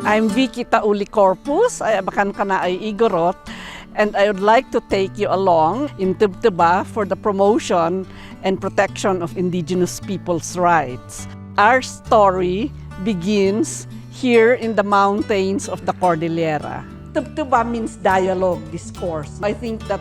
I'm Vicky Tauli Corpus, I am Kanay Igorot, and I would like to take you along in Tebtebba for the promotion and protection of Indigenous people's rights. Our story begins here in the mountains of the Cordillera. Tebtebba means dialogue, discourse. I think that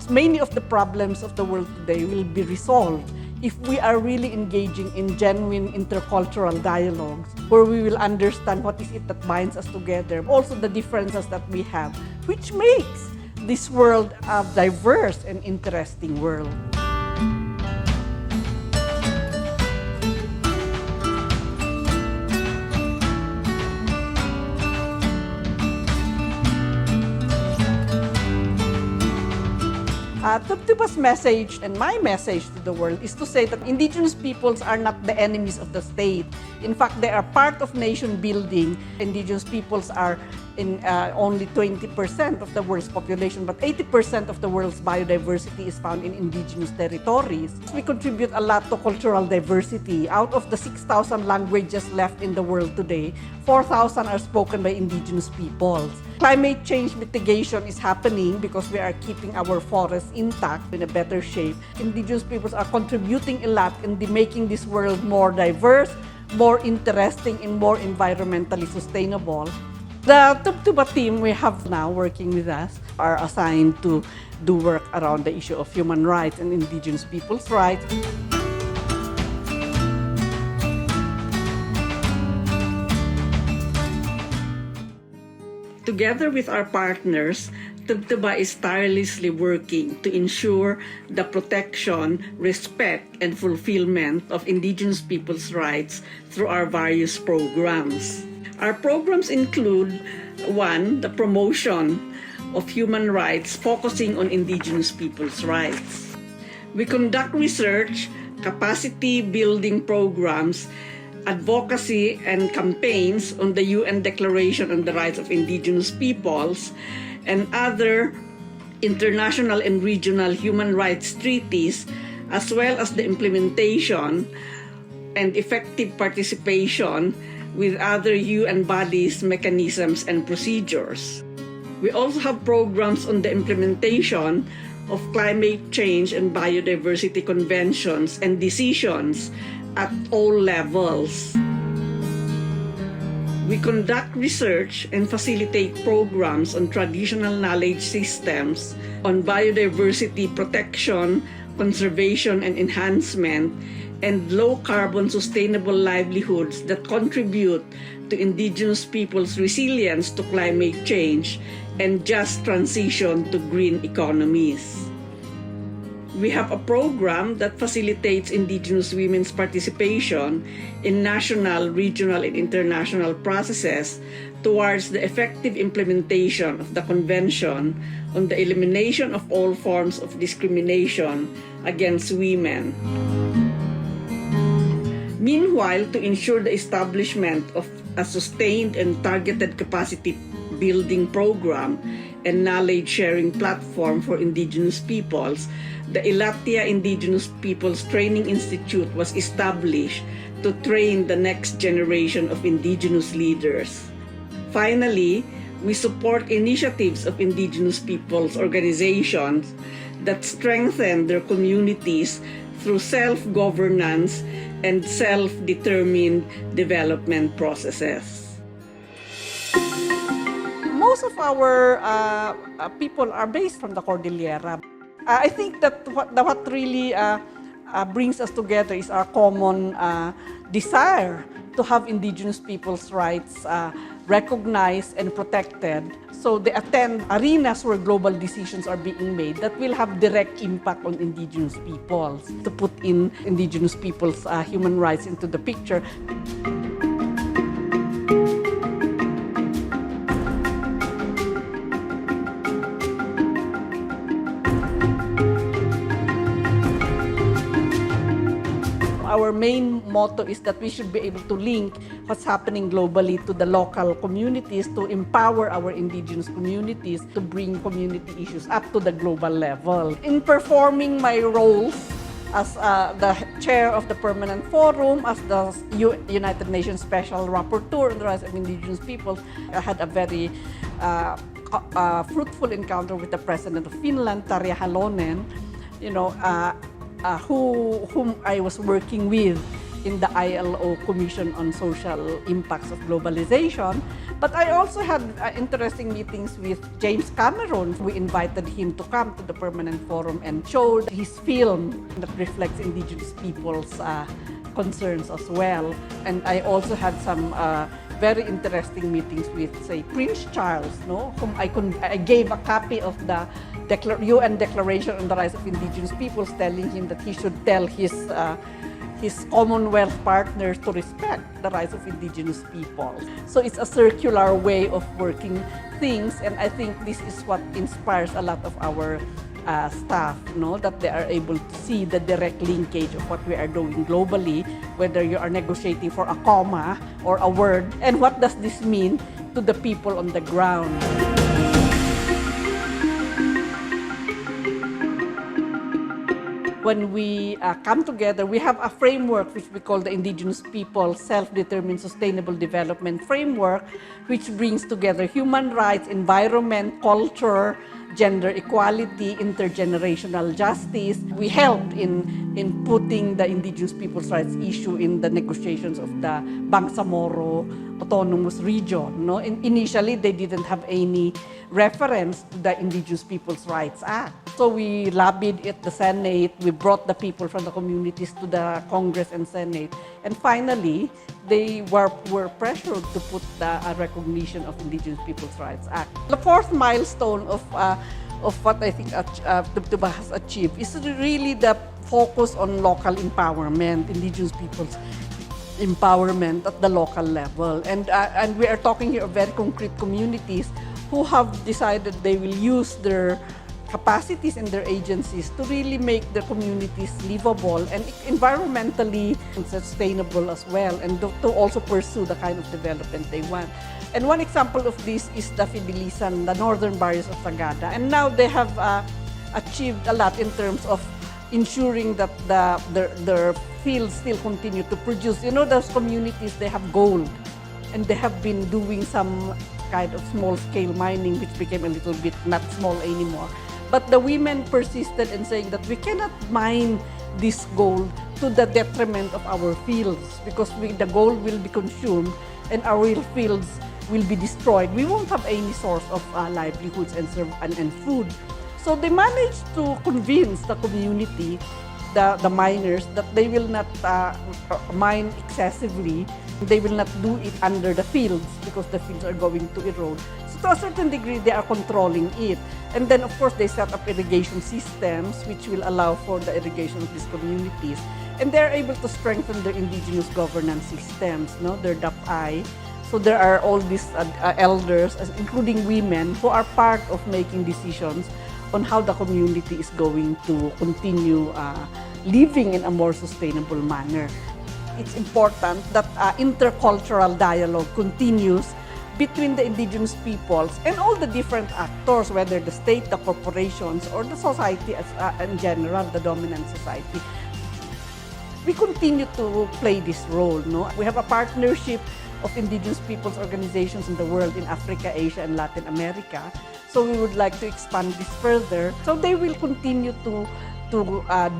many of the problems of the world today will be resolved if we are really engaging in genuine intercultural dialogues where we will understand what is it that binds us together, also the differences that we have, which makes this world a diverse and interesting world. Tebtebba's message and my message to the world is to say that Indigenous peoples are not the enemies of the state. In fact, they are part of nation building. Indigenous peoples are in only 20% of the world's population, but 80% of the world's biodiversity is found in indigenous territories. We contribute a lot to cultural diversity. Out of the 6,000 languages left in the world today, 4,000 are spoken by indigenous peoples. Climate change mitigation is happening because we are keeping our forests intact in a better shape. Indigenous peoples are contributing a lot in making this world more diverse, more interesting, and more environmentally sustainable. The Tebtebba team we have now working with us are assigned to do work around the issue of human rights and Indigenous people's rights. Together with our partners, Tebtebba is tirelessly working to ensure the protection, respect, and fulfillment of Indigenous people's rights through our various programs. Our programs include 1. The promotion of human rights focusing on Indigenous people's rights. We conduct research, capacity building programs, advocacy and campaigns on the UN Declaration on the Rights of Indigenous Peoples and other international and regional human rights treaties, as well as the implementation and effective participation with other UN bodies, mechanisms, and procedures. We also have programs on the implementation of climate change and biodiversity conventions and decisions at all levels. We conduct research and facilitate programs on traditional knowledge systems, on biodiversity protection, conservation and enhancement, and low-carbon sustainable livelihoods that contribute to Indigenous people's resilience to climate change and just transition to green economies. We have a program that facilitates Indigenous women's participation in national, regional, and international processes towards the effective implementation of the Convention on the Elimination of All Forms of Discrimination against Women. Meanwhile, to ensure the establishment of a sustained and targeted capacity building program and knowledge-sharing platform for Indigenous peoples, the Ilatia Indigenous Peoples Training Institute was established to train the next generation of Indigenous leaders. Finally, we support initiatives of Indigenous peoples organizations that strengthen their communities through self-governance and self-determined development processes. Most of our people are based from the Cordillera. I think that what really brings us together is our common desire to have Indigenous people's rights recognized and protected. So they attend arenas where global decisions are being made that will have direct impact on Indigenous peoples. To put in Indigenous people's human rights into the picture. Our main motto is that we should be able to link what's happening globally to the local communities, to empower our Indigenous communities, to bring community issues up to the global level. In performing my roles as the chair of the Permanent Forum, as the United Nations Special Rapporteur on the rights of Indigenous peoples. I had a very fruitful encounter with the President of Finland, Tarja Halonen, whom I was working with in the ILO Commission on Social Impacts of Globalization. But I also had interesting meetings with James Cameron. We invited him to come to the Permanent Forum and showed his film that reflects Indigenous people's concerns as well. And I also had some very interesting meetings with, say, Prince Charles, whom I gave a copy of the UN Declaration on the Rights of Indigenous Peoples, telling him that he should tell his Commonwealth partners to respect the rights of Indigenous people. So it's a circular way of working things, and I think this is what inspires a lot of our staff, that they are able to see the direct linkage of what we are doing globally, whether you are negotiating for a comma or a word, and what does this mean to the people on the ground. When we come together, we have a framework which we call the Indigenous People Self-Determined Sustainable Development Framework, which brings together human rights, environment, culture, gender equality, intergenerational justice. We helped in putting the Indigenous people's rights issue in the negotiations of the Bangsamoro Autonomous Region. Initially, they didn't have any reference to the Indigenous People's Rights Act. So we lobbied at the Senate, we brought the people from the communities to the Congress and Senate, and finally, they were pressured to put a recognition of Indigenous People's Rights Act. The fourth milestone of what I think Tebtebba has achieved is really the focus on local empowerment, Indigenous people's empowerment at the local level. And we are talking here of very concrete communities who have decided they will use their capacities and their agencies to really make their communities livable and environmentally sustainable as well, and to also pursue the kind of development they want. And one example of this is the Fibilisan, the northern barrios of Sagada. And now they have achieved a lot in terms of ensuring that their fields still continue to produce. Those communities, they have gold, and they have been doing some kind of small-scale mining, which became a little bit not small anymore. But the women persisted in saying that we cannot mine this gold to the detriment of our fields, because the gold will be consumed and our fields will be destroyed. We won't have any source of livelihoods and food. So they managed to convince the community, the miners, that they will not mine excessively. They will not do it under the fields because the fields are going to erode. So to a certain degree, they are controlling it. And then, of course, they set up irrigation systems which will allow for the irrigation of these communities. And they're able to strengthen their indigenous governance systems, their DAPI. So there are all these elders, including women, who are part of making decisions on how the community is going to continue living in a more sustainable manner. It's important that intercultural dialogue continues between the indigenous peoples and all the different actors, whether the state, the corporations, or the society in general, the dominant society. We continue to play this role. We have a partnership of indigenous peoples organizations in the world, in Africa, Asia, and Latin America. So we would like to expand this further. So they will continue to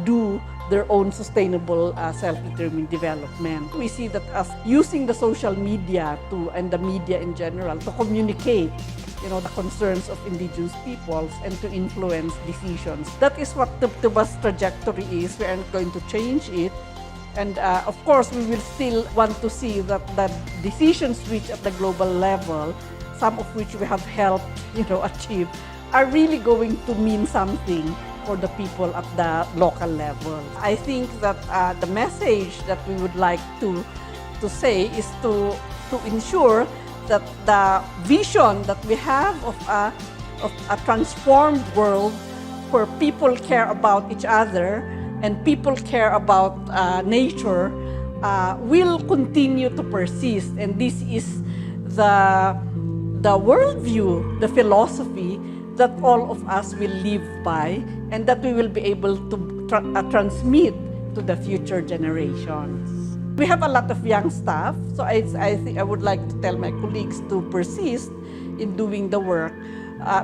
do their own sustainable self-determined development. We see that as using the social media and the media in general to communicate the concerns of indigenous peoples and to influence decisions. That is what Tebtebba's trajectory is. We aren't going to change it. And of course, we will still want to see that the decisions reached at the global level, some of which we have helped achieve, are really going to mean something for the people at the local level. I think that the message that we would like to say is to ensure that the vision that we have of a transformed world where people care about each other and people care about nature will continue to persist. And this is the worldview, the philosophy that all of us will live by, and that we will be able to transmit to the future generations. We have a lot of young staff, so I think I would like to tell my colleagues to persist in doing the work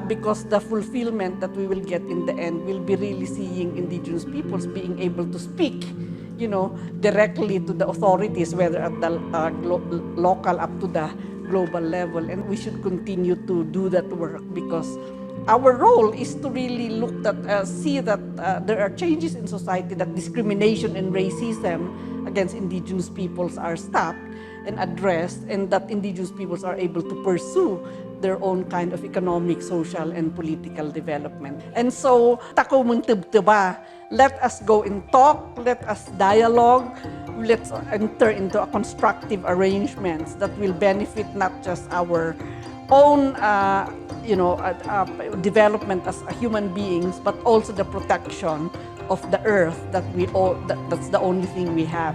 because the fulfillment that we will get in the end will be really seeing Indigenous peoples being able to speak, directly to the authorities, whether at the local up to the global level. And we should continue to do that work because our role is to really look at, see that there are changes in society, that discrimination and racism against Indigenous peoples are stopped and addressed, and that Indigenous peoples are able to pursue their own kind of economic, social, and political development. And so, tako mong Tebtebba, let us go and talk, let us dialogue, let's enter into a constructive arrangements that will benefit not just our own development as human beings, but also the protection of the earth that's the only thing we have.